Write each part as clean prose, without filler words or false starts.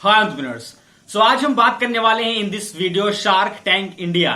हाय entrepreneurs. सो आज हम बात करने वाले हैं in this video shark tank India.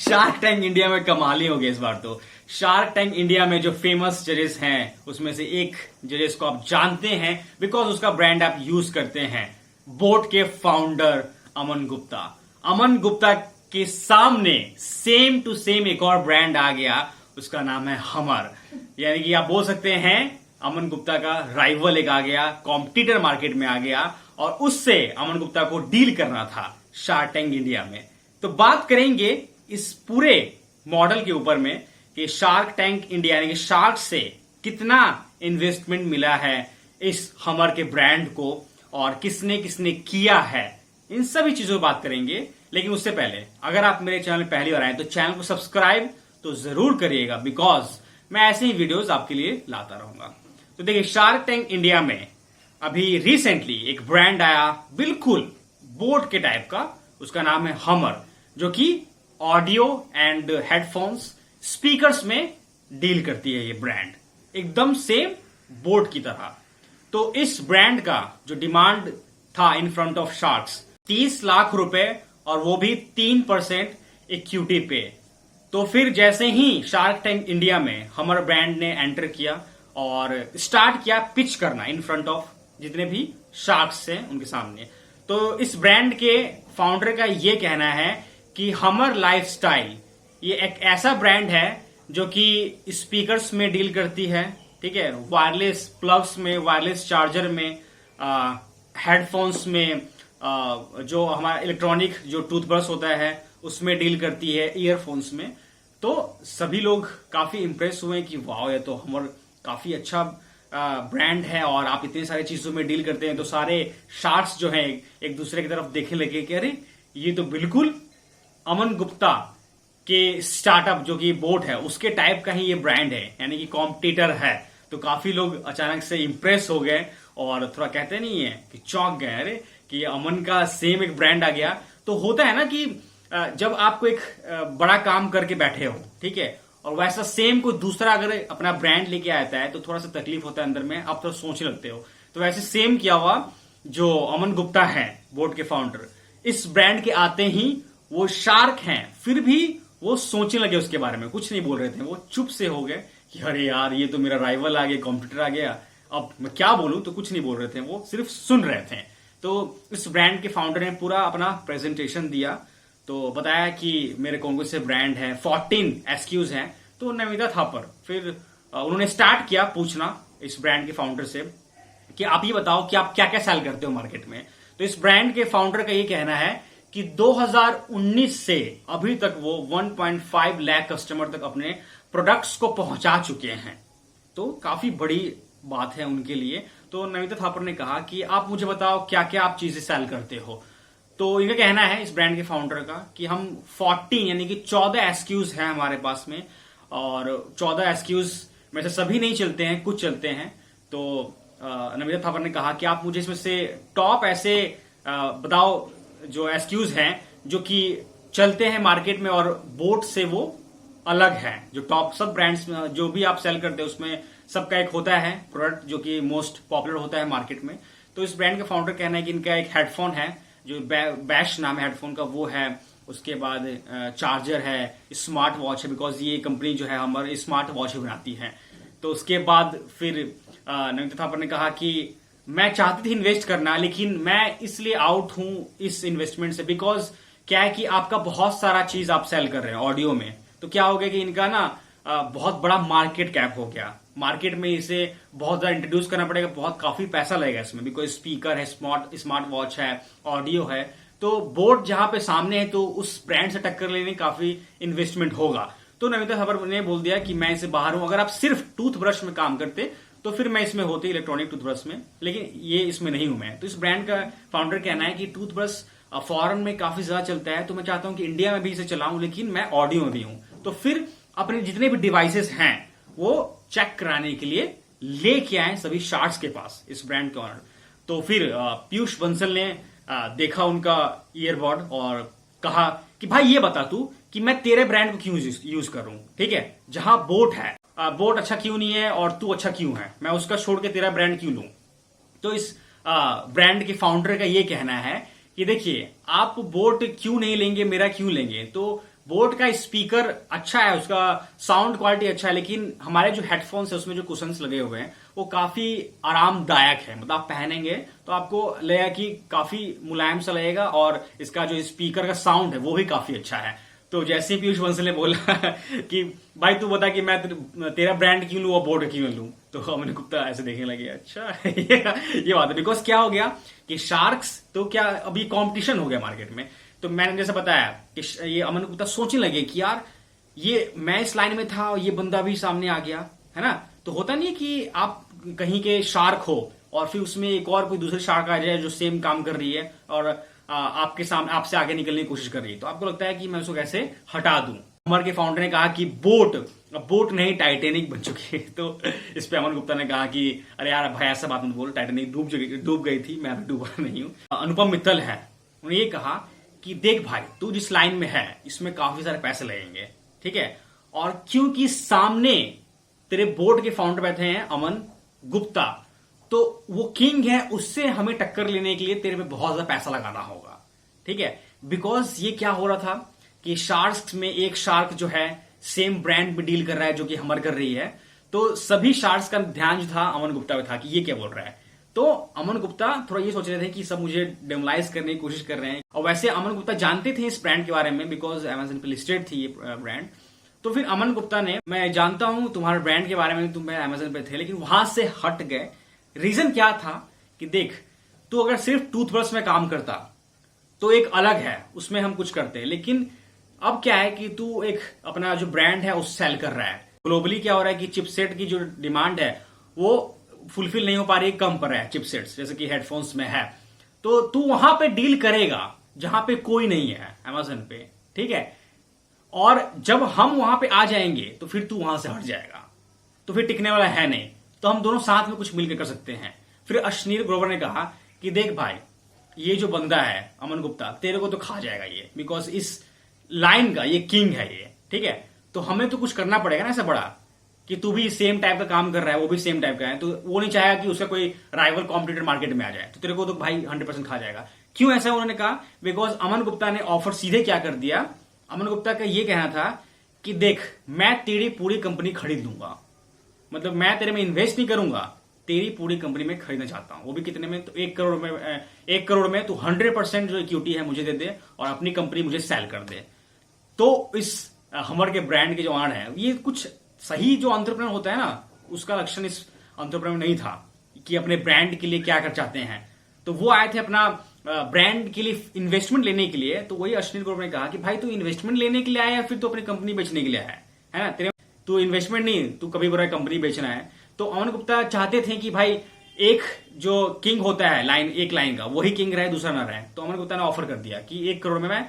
Shark tank India में कमाल ही हो गया इस बार तो। शार्क टैंक इंडिया में जो फेमस जजेस हैं उसमें से एक जजेस को आप जानते हैं बिकॉज उसका ब्रांड आप यूज करते हैं, बोट के फाउंडर अमन गुप्ता। अमन गुप्ता के सामने सेम टू सेम एक और ब्रांड आ गया, उसका नाम है हमर। यानी कि आप बोल सकते हैं अमन गुप्ता का राइवल एक आ गया, कॉम्पिटिटर मार्केट में आ गया और उससे अमन गुप्ता को डील करना था शार्क टैंक इंडिया में। तो बात करेंगे इस पूरे मॉडल के ऊपर में कि शार्क टैंक इंडिया यानी कि शार्क से कितना इन्वेस्टमेंट मिला है इस हमर के ब्रांड को और किसने किसने किया है, इन सभी चीजों पर बात करेंगे। लेकिन उससे पहले अगर आप मेरे चैनल पहली बार आए तो चैनल को सब्सक्राइब तो जरूर करिएगा बिकॉज मैं ऐसे ही वीडियोस आपके लिए लाता रहूंगा। तो देखिए, शार्क टैंक इंडिया में अभी रिसेंटली एक ब्रांड आया बिल्कुल बोट के टाइप का, उसका नाम है हमर, जो कि ऑडियो एंड हेडफोन्स स्पीकर्स में डील करती है। ये ब्रांड एकदम सेम बोट की तरह। तो इस ब्रांड का जो डिमांड था in front of sharks 30 lakh रुपए और वो भी 3% इक्विटी पे। तो फिर जैसे ही शार्क टैंक इंडिया में हमर ब्रांड ने एंटर किया और स्टार्ट किया पिच करना इन फ्रंट ऑफ जितने भी शार्क्स हैं उनके सामने, तो इस ब्रांड के फाउंडर का ये कहना है कि हमर लाइफस्टाइल ये एक ऐसा ब्रांड है जो कि स्पीकर्स में डील करती है, ठीक है, वायरलेस प्लग्स में, वायरलेस चार्जर में, हेडफोन्स में, जो हमारा इलेक्ट्रॉनिक जो टूथब्रश होता है उसमें डील करती है, ईयरफोन्स में। तो सभी लोग काफी इंप्रेस हुए कि वाह, ये तो हमर काफी अच्छा ब्रांड है और आप इतनी सारी चीजों में डील करते हैं। तो सारे शार्क्स जो हैं एक दूसरे की तरफ देखने लगे कि अरे ये तो बिल्कुल अमन गुप्ता के स्टार्टअप जो कि बोट है उसके टाइप का ही ये ब्रांड है, यानी कि कॉम्पिटिटर है। तो काफी लोग अचानक से इंप्रेस हो गए और थोड़ा कहते नहीं है कि चौंक गए, अरे कि अमन का सेम एक ब्रांड आ गया। तो होता है ना कि जब आपको एक बड़ा काम करके बैठे हो, ठीक है, और वैसा सेम कोई दूसरा अगर अपना ब्रांड लेके आता है तो थोड़ा सा तकलीफ होता है अंदर में, आप थोड़ा सोचने लगते हो। तो वैसे सेम किया हुआ जो अमन गुप्ता है बोट के फाउंडर, इस ब्रांड के आते ही वो शार्क हैं, फिर भी वो सोचने लगे उसके बारे में, कुछ नहीं बोल रहे थे, वो चुप से हो गए कि अरे यार ये तो मेरा राइवल आ गया, कॉम्पिटिटर आ गया, अब मैं क्या बोलूं। तो कुछ नहीं बोल रहे थे, वो सिर्फ सुन रहे थे। तो इस ब्रांड के फाउंडर ने पूरा अपना प्रेजेंटेशन दिया, तो बताया कि मेरे कौन कौन से ब्रांड है, 14 एसक्यूज हैं। तो नमिता थापर फिर उन्होंने स्टार्ट किया पूछना इस ब्रांड के फाउंडर से कि आप ये बताओ कि आप क्या क्या सेल करते हो मार्केट में। तो इस ब्रांड के फाउंडर का ये कहना है कि 2019 से अभी तक वो 1.5 लाख कस्टमर तक अपने प्रोडक्ट्स को पहुंचा चुके हैं। तो काफी बड़ी बात है उनके लिए। तो नमिता थापर ने कहा कि आप मुझे बताओ क्या क्या आप चीजें सेल करते हो। तो इनका कहना है इस ब्रांड के फाउंडर का कि हम 14 यानी कि 14 एसक्यूज हैं हमारे पास में, और 14 एसक्यूज में से सभी नहीं चलते हैं, कुछ चलते हैं। तो नमिता थापर ने कहा कि आप मुझे इसमें से टॉप ऐसे बताओ जो एसक्यूज हैं जो कि चलते हैं मार्केट में और बोट से वो अलग है। जो टॉप सब ब्रांड्स जो भी आप सेल करते हैं उसमें सबका एक होता है प्रोडक्ट जो कि मोस्ट पॉपुलर होता है मार्केट में। तो इस ब्रांड का फाउंडर कहना है कि इनका एक हेडफोन है जो बैश नाम है हेडफोन का, वो है। उसके बाद चार्जर है, स्मार्ट वॉच है, बिकॉज ये कंपनी जो है हमारे स्मार्ट वॉच बनाती है। तो उसके बाद फिर नमिता थापर ने कहा कि मैं चाहती थी इन्वेस्ट करना, लेकिन मैं इसलिए आउट हूं इस इन्वेस्टमेंट से बिकॉज क्या है कि आपका बहुत सारा चीज आप सेल कर रहे हैं ऑडियो में। तो क्या हो गया कि इनका ना बहुत बड़ा मार्केट कैप हो गया, मार्केट में इसे बहुत ज्यादा इंट्रोड्यूस करना पड़ेगा, बहुत काफी पैसा लगेगा इसमें, बिकॉज स्पीकर है, स्मार्ट वॉच है, ऑडियो है। तो बोर्ड जहां पे सामने है तो उस ब्रांड से टक्कर लेने काफी इन्वेस्टमेंट होगा। तो नमिता थापर ने बोल दिया कि मैं इससे बाहर हूं, अगर आप सिर्फ टूथब्रश में काम करते तो फिर मैं इसमें होती इलेक्ट्रॉनिक टूथब्रश में, लेकिन ये इसमें नहीं हूं मैं। तो इस ब्रांड का फाउंडर कहना है कि टूथब्रश फॉरेन में काफी ज्यादा चलता है, तो मैं चाहता हूं कि इंडिया में भी इसे चलाऊं, लेकिन मैं ऑडियो में भी हूं। तो फिर अपने जितने भी डिवाइसेस हैं वो चेक कराने के लिए लेके आए सभी शार्क्स के पास इस ब्रांड के ऑनर। तो फिर पीयूष बंसल ने देखा उनका ईयरबड और कहा कि भाई ये बता तू कि मैं तेरे ब्रांड को क्यों यूज करूं, ठीक है, जहां बोट है, बोट अच्छा क्यों नहीं है और तू अच्छा क्यों है, मैं उसका छोड़ के तेरा ब्रांड क्यों लूं। तो इस ब्रांड के फाउंडर का ये कहना है कि देखिए, आप बोट क्यों नहीं लेंगे, मेरा क्यों लेंगे? तो बोट का स्पीकर अच्छा है, उसका साउंड क्वालिटी अच्छा है, लेकिन हमारे जो हेडफोन्स है उसमें जो कुशन्स लगे हुए हैं वो काफी आरामदायक है। मतलब आप पहनेंगे तो आपको लगेगा कि काफी मुलायम सा लगेगा, और इसका जो स्पीकर का साउंड है वो भी काफी अच्छा है। तो जैसे ही पीयूष बंसल ने बोला कि भाई तू बता कि मैं तेरा ब्रांड क्यों लूं और बोट क्यों लूं, तो अमन गुप्ता ऐसे देखने लगे, अच्छा ये बात है। बिकॉज क्या हो गया कि शार्क्स तो क्या अभी कॉम्पिटिशन हो गया मार्केट में। तो मैंने जैसे बताया कि ये अमन गुप्ता सोचने लगे कि यार ये मैं इस लाइन में था और ये बंदा भी सामने आ गया, है ना। तो होता नहीं है कि आप कहीं के शार्क हो और फिर उसमें एक और कोई दूसरी शार्क आ जाए जो सेम काम कर रही है और आपके सामने आपसे आगे निकलने की कोशिश कर रही है, तो आपको लगता है कि मैं उसको कैसे हटा दूं। अमर के फाउंडर ने कहा कि बोट नहीं टाइटेनिक बन चुकी है। तो इस पे अमन गुप्ता ने कहा कि अरे यार भाई ऐसा बात मत बोल, टाइटेनिक डूब गई थी, मैं अभी डूबा नहीं हूं। अनुपम मित्तल है, उन्होंने ये कहा कि देख भाई तू जिस लाइन में है इसमें काफी सारे पैसे लगेंगे, ठीक है, और क्योंकि सामने तेरे बोर्ड के फाउंडर बैठे हैं अमन गुप्ता, तो वो किंग है, उससे हमें टक्कर लेने के लिए तेरे पे बहुत ज्यादा पैसा लगाना होगा, ठीक है। बिकॉज ये क्या हो रहा था कि शार्क्स में एक शार्क जो है सेम ब्रांड में डील कर रहा है जो कि हमर कर रही है, तो सभी शार्क्स का ध्यान जो था अमन गुप्ता पे था कि ये क्या बोल रहा है। तो अमन गुप्ता थोड़ा ये सोच रहे थे कि सब मुझे डेमोलाइज करने की कोशिश कर रहे हैं, और वैसे अमन गुप्ता जानते थे इस ब्रांड के बारे में बिकॉज अमेजन पे लिस्टेड थी ये ब्रांड। तो फिर अमन गुप्ता ने, मैं जानता हूं तुम्हारे ब्रांड के बारे में, तुम अमेजन पे थे, लेकिन वहां से हट गए। रीजन क्या था कि देख, तू अगर सिर्फ टूथब्रश में काम करता तो एक अलग है, उसमें हम कुछ करते हैं, लेकिन अब क्या है कि तू एक अपना जो ब्रांड है उस सेल कर रहा है। ग्लोबली क्या हो रहा है कि चिपसेट की जो डिमांड है वो फुलफिल नहीं हो पा रही, कम पर है चिपसेट्स, जैसे कि हेडफोन्स में है। तो तू वहां पे डील करेगा जहां पे कोई नहीं है अमेजन पे, ठीक है, और जब हम वहां पे आ जाएंगे तो फिर तू वहां से हट जाएगा, तो फिर टिकने वाला है नहीं, तो हम दोनों साथ में कुछ मिलकर कर सकते हैं। फिर अश्नीर ग्रोवर ने कहा कि देख भाई, ये जो बंदा है अमन गुप्ता, तेरे को तो खा जाएगा ये, बिकॉज इस लाइन का ये किंग है ये, ठीक है। तो हमें तो कुछ करना पड़ेगा ना ऐसा बड़ा कि तू भी सेम टाइप का काम कर रहा है, वो भी सेम टाइप का है, तो वो नहीं चाहेगा कि उसका कोई राइवल कॉम्पिटिटर मार्केट में आ जाए, तो तेरे को तो भाई 100% खा जाएगा। क्यों ऐसा उन्होंने कहा? बिकॉज अमन गुप्ता ने ऑफर सीधे क्या कर दिया, अमन गुप्ता का ये कहना था कि देख, मैं तेरी पूरी कंपनी खरीद लूंगा, मतलब मैं तेरे में इन्वेस्ट नहीं करूंगा, तेरी पूरी कंपनी में खरीदना चाहता हूं, वो भी कितने में, तो 1 करोड़ में तू 100% जो इक्विटी है मुझे दे दे और अपनी कंपनी मुझे सेल कर दे। तो इस हमर के ब्रांड के जो ऑनर है, ये कुछ सही जो एंटरप्रेन्योर होता है ना, उसका लक्षण इस एंटरप्रेन्योर नहीं था कि अपने ब्रांड के लिए क्या कर चाहते हैं। तो वो आए थे अपना ब्रांड के लिए इन्वेस्टमेंट लेने के लिए। तो वही अश्विनी ग्रोवर ने कहा कि भाई तू इन्वेस्टमेंट लेने के लिए आया या फिर तू अपनी कंपनी बेचने के लिए आया है ना, तेरे तू इन्वेस्टमेंट नहीं, तू कभी बोल रहा है कंपनी बेचना है। तो अमन गुप्ता चाहते थे कि भाई एक जो किंग होता है लाइन, एक लाइन का, वही किंग रहे, दूसरा ना रहे। तो अमन गुप्ता ने ऑफर कर दिया कि 1 करोड़ में मैं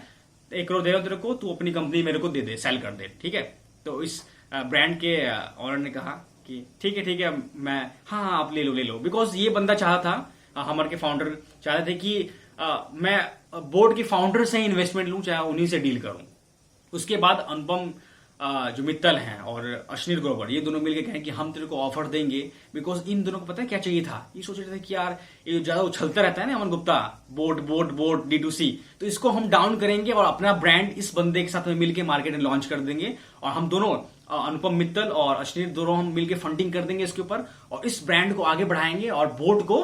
1 करोड़ दे रहा हूं तेरे को, तू अपनी कंपनी मेरे को दे दे, सेल कर दे, ठीक है। तो इस ब्रांड के ऑनर ने कहा कि ठीक है, मैं हाँ आप ले लो, बिकॉज ये बंदा चाहा था, हमर के फाउंडर चाहते थे कि मैं बोर्ड के फाउंडर से ही इन्वेस्टमेंट लूं, चाहे उन्हीं से डील करूं। उसके बाद अनुपम जो मित्तल हैं और अश्विनी ग्रोवर, ये दोनों मिलकर कहें कि हम तेरे को ऑफर देंगे, बिकॉज इन दोनों को पता है क्या चाहिए था, ये सोच रहे थे कि यार ये ज्यादा उछलता रहता है ना अमन गुप्ता, बोट D2C, तो इसको हम डाउन करेंगे और अपना ब्रांड इस बंदे के साथ में मिलकर मार्केट में लॉन्च कर देंगे, और हम दोनों अनुपम मित्तल और अश्विनी दोनों हम मिलकर फंडिंग कर देंगे इसके ऊपर, और इस ब्रांड को आगे बढ़ाएंगे और बोट को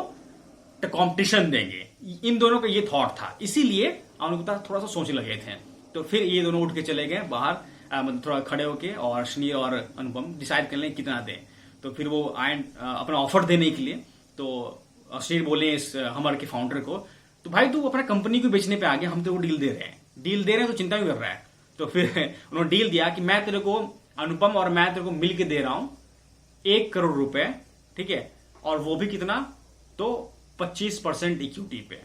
कॉम्पिटिशन देंगे। इन दोनों का ये थॉट था, इसीलिए अमन गुप्ता थोड़ा सा सोचने लगे थे। तो फिर ये दोनों उठ के चले गए बाहर, मतलब थोड़ा खड़े होके, और अश्विनी और अनुपम डिसाइड कर लें कितना दें। तो फिर वो आए अपना ऑफर देने के लिए। तो अश्विनी बोले इस हमर के फाउंडर को, तो भाई तू अपना कंपनी को बेचने पे आ गया, हम तेरे को डील दे रहे हैं तो चिंता भी कर रहा है। तो फिर उन्होंने डील दिया कि मैं तेरे को अनुपम और मैं तेरे को मिल के दे रहा हूं 1 करोड़ रुपए, ठीक है, और वो भी कितना, तो 25% इक्विटी पे।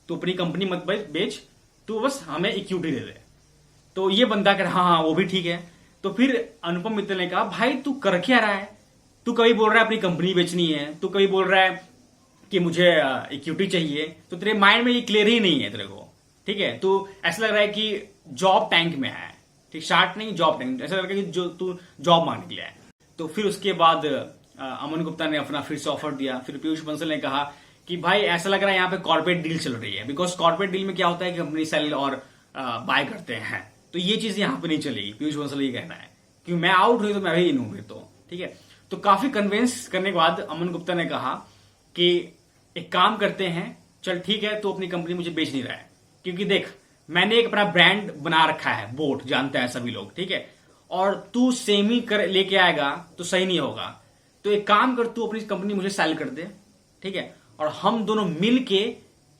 तो अपनी कंपनी मत बेच, तू बस हमें इक्विटी दे दे। तो ये बंदा कह रहा हाँ वो भी ठीक है। तो फिर अनुपम मित्तल ने कहा भाई तू कर क्या रहा है, तू कभी बोल रहा है अपनी कंपनी बेचनी है, तू कभी बोल रहा है कि मुझे इक्विटी चाहिए, तो तेरे माइंड में ये क्लियर ही नहीं है तेरे को, ठीक है। तो ऐसा लग रहा है कि जॉब टैंक में है, ठीक, शार्ट नहीं जॉब टैंक, ऐसा लग रहा है कि जो तू जॉब मांगने के लिए है। तो फिर उसके बाद अमन गुप्ता ने अपना फिर से ऑफर दिया। फिर पीयूष बंसल ने कहा कि भाई ऐसा लग रहा है यहाँ पे कॉर्पोरेट डील चल रही है, बिकॉज कॉर्पोरेट डील में क्या होता है कि कंपनी सेल और बाय करते हैं, तो ये चीज यहाँ पे नहीं चलेगी। पीयूष बंसल ये कहना है कि मैं आउट हुई तो मैं भी इन हूँ, तो ठीक है। तो काफी कन्विंस करने के बाद अमन गुप्ता ने कहा कि एक काम करते हैं, चल ठीक है, तो अपनी कंपनी मुझे बेच नहीं रहा है, क्योंकि देख मैंने एक अपना ब्रांड बना रखा है, बोट जानते हैं सभी लोग, ठीक है, और तू सेम ही कर लेके आएगा तो सही नहीं होगा। तो एक काम कर, तू अपनी कंपनी मुझे सेल कर दे, ठीक है, और हम दोनों मिल के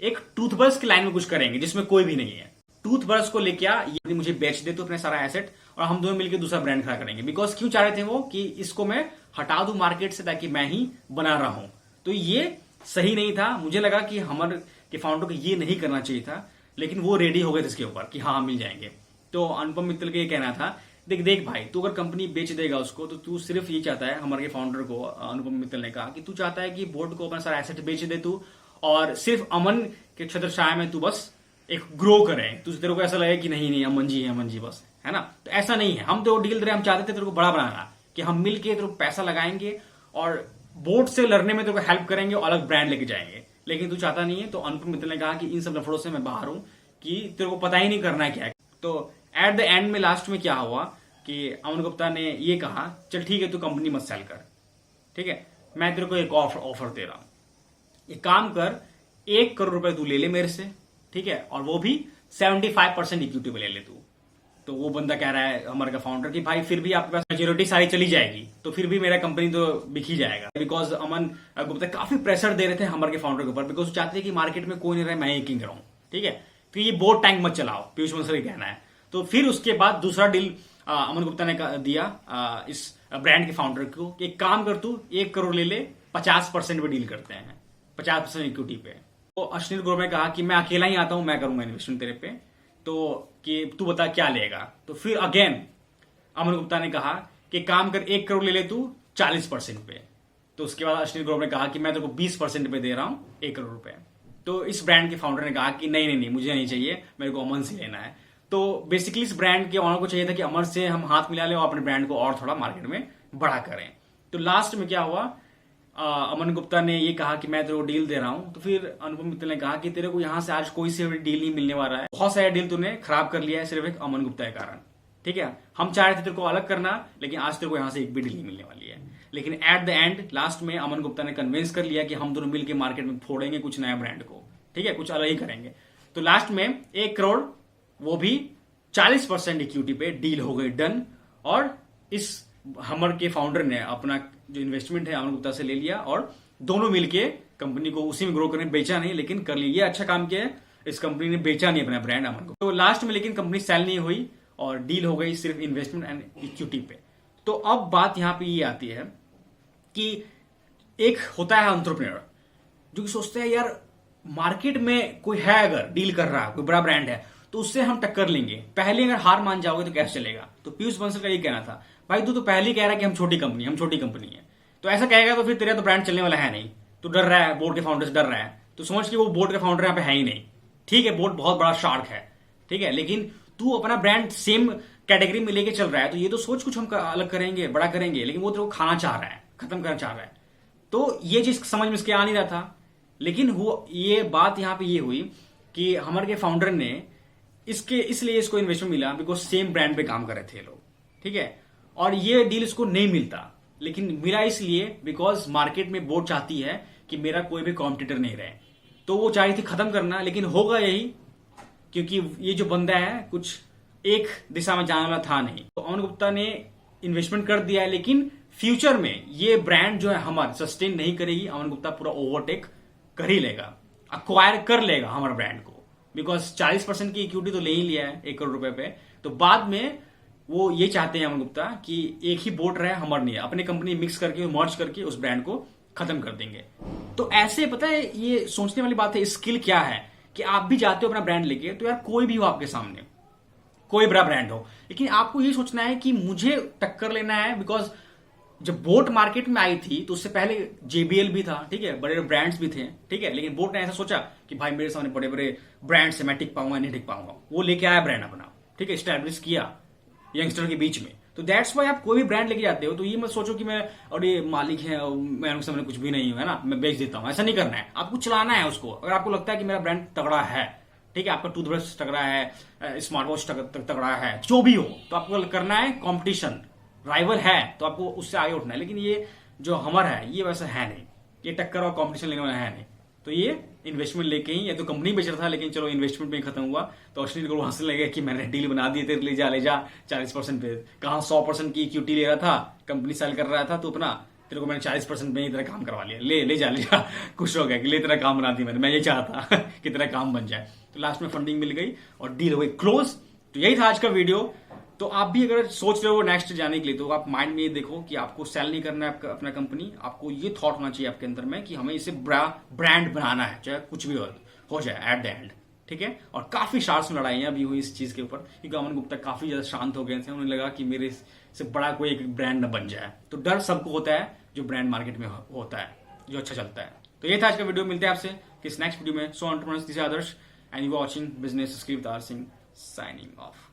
एक टूथब्रश की लाइन में कुछ करेंगे जिसमें कोई भी नहीं है। टूथब्रश को लेके आ, ये मुझे बेच दे तो अपने सारा एसेट, और हम दोनों मिलकर दूसरा ब्रांड खड़ा करेंगे। बिकॉज क्यों चाह रहे थे वो कि इसको मैं हटा दूं मार्केट से ताकि मैं ही बना रहा हूं। तो ये सही नहीं था, मुझे लगा कि हमारे के फाउंडर को ये नहीं करना चाहिए था, लेकिन वो रेडी हो गए थे इसके ऊपर कि हाँ मिल जाएंगे। तो अनुपम मित्तल का ये कहना था, देख देख भाई, तू अगर कंपनी बेच देगा उसको तो तू सिर्फ ये चाहता है, हमारे फाउंडर को अनुपम मित्तल ने कहा कि तू चाहता है कि बोर्ड को अपना सारा एसेट बेच दे तू, और सिर्फ अमन के छत्र छाया में तू बस एक ग्रो करे। तू तेरे को ऐसा लगे कि नहीं नहीं अमन जी है, अमन जी बस, है ना। तो ऐसा नहीं है, हम तो डील दे रहे, हम चाहते थे तेरे को बड़ा बनाना, कि हम मिल के तेरे को पैसा लगाएंगे और बोर्ड से लड़ने में तेरे को हेल्प करेंगे और अलग ब्रांड लेके जाएंगे। लेकिन तू चाहता नहीं है। तो अनुपम मित्तल ने कहा कि इन सब लफड़ों से मैं बाहर हूं, कि तेरे को पता ही नहीं करना है क्या है। तो एट द एंड में लास्ट में क्या हुआ कि अमन गुप्ता ने ये कहा, चल ठीक है तू कंपनी मत सेल कर, ठीक है, मैं तेरे को एक ऑफर दे रहा हूं, एक काम कर, 1 करोड़ रुपए तू ले ले मेरे से, ठीक है, और वो भी 75% इक्विटी में ले ले तू। तो वो बंदा कह रहा है हमारे का फाउंडर कि भाई फिर भी आपके पास मेजोरिटी सारी चली जाएगी तो फिर भी मेरा कंपनी तो बिक ही जाएगा। बिकॉज अमन गुप्ता काफी प्रेशर दे रहे थे हमारे के फाउंडर के ऊपर, बिकॉज वो चाहते थे कि मार्केट में कोई नहीं रहे, मैं एक ही रहूं, ठीक है, तो ये बोट टैंक मत चलाओ, पीयूष बंसल का कहना है। तो फिर उसके बाद दूसरा डील अमन गुप्ता ने दिया इस ब्रांड के फाउंडर को कि एक काम कर, तू 1 करोड़ ले ले, 50% पे डील करते हैं, 50% इक्विटी पे। तो अश्विनी ग्रोवर ने कहा कि मैं अकेला ही आता हूं, मैं करूंगा इन्वेस्टमेंट तेरे पे, तो कि तू बता क्या लेगा। तो फिर अगेन अमन गुप्ता ने कहा कि काम कर, 1 करोड़ ले ले तू 40% पे। तो उसके बाद अश्विनी ग्रोवर ने कहा कि मैं तेरे को 20% पे दे रहा हूं 1 करोड़ रुपए। तो इस ब्रांड के फाउंडर ने कहा कि नहीं नहीं नहीं, मुझे नहीं चाहिए, मेरे को अमन से लेना है। तो बेसिकली इस ब्रांड के ऑनर को चाहिए था कि अमन से हम हाथ मिला लें और अपने ब्रांड को और थोड़ा मार्केट में बड़ा करें। तो लास्ट में क्या हुआ, अमन गुप्ता ने ये कहा कि मैं तेरे को डील दे रहा हूं। तो फिर अनुपम मित्तल ने कहा कि तेरे को यहां से आज कोई सी डील नहीं मिलने वाला है, बहुत सारे डील तूने खराब कर लिया है सिर्फ एक अमन गुप्ता के कारण, ठीक है। हम चाह रहे थे तेरे को अलग करना, लेकिन आज तेरे को यहां से एक भी डील नहीं मिलने वाली है। लेकिन एट द एंड लास्ट में अमन गुप्ता ने कन्विंस कर लिया कि हम दोनों मिलकर मार्केट में फोड़ेंगे कुछ नया ब्रांड को, ठीक है, कुछ अलग ही करेंगे। तो लास्ट में 1 करोड़ वो भी 40% इक्विटी पे डील हो गई डन, और इस हमर के फाउंडर ने अपना जो इन्वेस्टमेंट है अमन गुप्ता से ले लिया और दोनों मिलके कंपनी को उसी में ग्रो करने, बेचा नहीं लेकिन कर लिया। ये अच्छा काम किया है, इस कंपनी ने बेचा नहीं अपना ब्रांड अमन को। तो लास्ट में लेकिन कंपनी सेल नहीं हुई और डील हो गई सिर्फ इन्वेस्टमेंट एंड इक्विटी पे। तो अब बात यहां पे ये आती है कि एक होता है एंटरप्रेन्योर जो कि सोचता है यार मार्केट में कोई है, अगर डील कर रहा है, कोई बड़ा ब्रांड है तो उससे हम टक्कर लेंगे। पहले अगर हार मान जाओगे तो कैसे चलेगा। तो पीयूष बंसल का ये कहना था, भाई तू तो पहले ही कह रहा है कि हम छोटी कंपनी है, तो ऐसा कहेगा तो फिर तेरा तो ब्रांड चलने वाला है नहीं। तो डर रहा है, बोर्ड के फाउंडर से डर रहा है, तो समझ कि वो बोर्ड का फाउंडर यहाँ पे है ही नहीं, ठीक है, बोर्ड बहुत बड़ा शार्क है, ठीक है, लेकिन तू अपना ब्रांड सेम कैटेगरी में लेके चल रहा है, तो ये तो सोच कुछ हम अलग करेंगे, बड़ा करेंगे, लेकिन वो तेरे को खाना चाह रहा है, खत्म करना चाह रहा है। तो ये चीज समझ में इसके आ नहीं रहा था। लेकिन ये बात यहाँ पे ये हुई कि हमारे के फाउंडर ने इसलिए इसको इन्वेस्टमेंट मिला बिकॉज सेम ब्रांड पे काम कर रहे थे लोग, ठीक है, और ये डील इसको नहीं मिलता, लेकिन मिला इसलिए बिकॉज मार्केट में बोर्ड चाहती है कि मेरा कोई भी कॉम्पिटिटर नहीं रहे। तो वो चाह रही थी खत्म करना, लेकिन होगा यही, क्योंकि ये जो बंदा है कुछ एक दिशा में जाने वाला था नहीं। तो अमन गुप्ता ने इन्वेस्टमेंट कर दिया है, लेकिन फ्यूचर में ये ब्रांड जो है हमारा सस्टेन नहीं करेगी। अमन गुप्ता पूरा ओवरटेक कर ही लेगा, अक्वायर कर लेगा हमारे ब्रांड को, बिकॉज 40% की इक्विटी तो ले ही लिया है 1 करोड़ रुपए पे। तो बाद में वो ये चाहते हैं अमन गुप्ता कि एक ही बोर्ड रहे, हमारा नहीं है, अपनी कंपनी मिक्स करके मर्ज करके उस ब्रांड को खत्म कर देंगे। तो ऐसे पता है ये सोचने वाली बात है, स्किल क्या है कि आप भी जाते हो अपना ब्रांड लेके, तो यार कोई भी हो आपके सामने, कोई बड़ा ब्रांड हो, लेकिन आपको ये सोचना है कि मुझे टक्कर लेना है। बिकॉज जब बोट मार्केट में आई थी तो उससे पहले JBL भी था, ठीक है, बड़े बड़े ब्रांड्स भी थे, ठीक है, लेकिन बोट ने ऐसा सोचा कि भाई मेरे सामने बड़े बड़े ब्रांड्स है, मैं टिक पाऊंगा नहीं टिक पाऊंगा। वो लेके आया ब्रांड अपना, ठीक है, स्टैब्लिश किया यंगस्टर के बीच में, तो दैट्स वाई आप कोई भी ब्रांड लेके जाते हो तो ये मत सोचो कि मैं और ये मालिक है और मैं उनके सामने कुछ भी नहीं हूं, है ना, मैं बेच देता हूं। ऐसा नहीं करना है, आपको चलाना है उसको। अगर आपको लगता है कि मेरा ब्रांड तगड़ा है, ठीक है, आपका टूथब्रश तगड़ा है, स्मार्ट वॉच तगड़ा है, जो भी हो, तो आपको करना है कॉम्पिटिशन, राइवल है तो आपको उससे आगे उठना है। लेकिन ये जो हमर है ये वैसा है नहीं, ये टक्कर और कॉम्पिटिशन लेने वाला है नहीं। तो ये इन्वेस्टमेंट लेके ही, ये तो कंपनी बेच रहा था लेकिन चलो इन्वेस्टमेंट में ही खत्म हुआ। तो अश्विनी को हंसने लगे कि मैंने डील बना दी तेरे, ले जा 40% पे, कहां 100% की इक्विटी ले रहा था, कंपनी सेल कर रहा था, तो अपना तेरे को मैंने 40% में ही तेरा काम करवा लिया, ले जा खुश हो गया कि ले तेरा काम बना दी मैंने, मैं ये चाहता कि तेरा काम बन जाए। तो लास्ट में फंडिंग मिल गई और डील हो गई क्लोज। तो यही था आज का वीडियो। तो आप भी अगर सोच रहे हो नेक्स्ट जाने के लिए तो आप माइंड में ये देखो कि आपको सेल नहीं करना है अपना कंपनी, आपको ये थॉट होना चाहिए आपके अंदर में कि हमें इसे ब्रांड बनाना है, चाहे कुछ भी हो जाए एट द एंड, ठीक है। और काफी शार्प लड़ाइयां भी हुई इस चीज के ऊपर, क्योंकि अमन गुप्ता काफी ज्यादा शांत हो गए थे, उन्हें लगा कि मेरे से बड़ा कोई एक ब्रांड न बन जाए। तो डर सबको होता है जो ब्रांड मार्केट में होता है, जो अच्छा चलता है। तो ये था आज का वीडियो, मिलते हैं आपसे किस नेक्स्ट वीडियो में। So entrepreneurs, this is Adarsh and you watching business skill with R Singh, signing of.